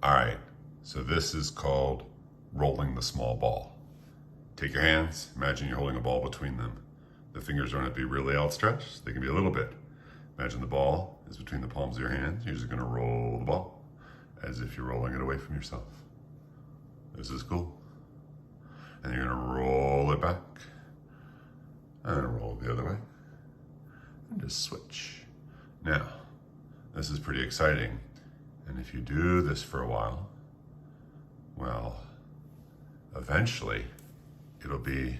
All right, so this is called rolling the small ball. Take your hands, imagine you're holding a ball between them. The fingers don't have to be really outstretched, they can be a little bit. Imagine the ball is between the palms of your hands. You're just gonna roll the ball as if you're rolling it away from yourself. This is cool. And you're gonna roll it back and then roll it the other way and just switch. Now, this is pretty exciting. And if you do this for a while, well, eventually it'll be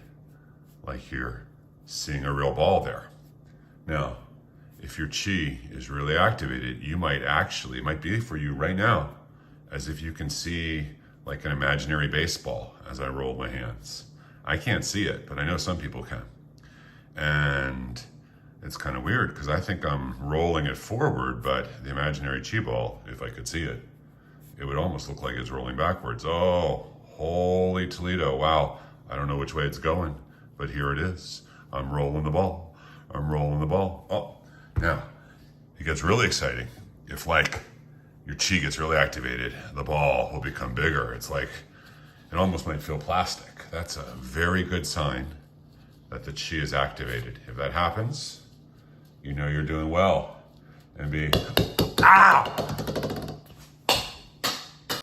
like you're seeing a real ball there. Now, if your chi is really activated, you might actually, it might be for you right now, as if you can see like an imaginary baseball as I roll my hands. I can't see it, but I know some people can. And it's kind of weird because I think I'm rolling it forward, but the imaginary chi ball, if I could see it, it would almost look like it's rolling backwards. Oh, holy Toledo, wow. I don't know which way it's going, but here it is. I'm rolling the ball. I'm rolling the ball. Oh, now, it gets really exciting. If like your chi gets really activated, the ball will become bigger. It's like, it almost might feel plastic. That's a very good sign that the chi is activated. If that happens, you know you're doing well. And be, ow!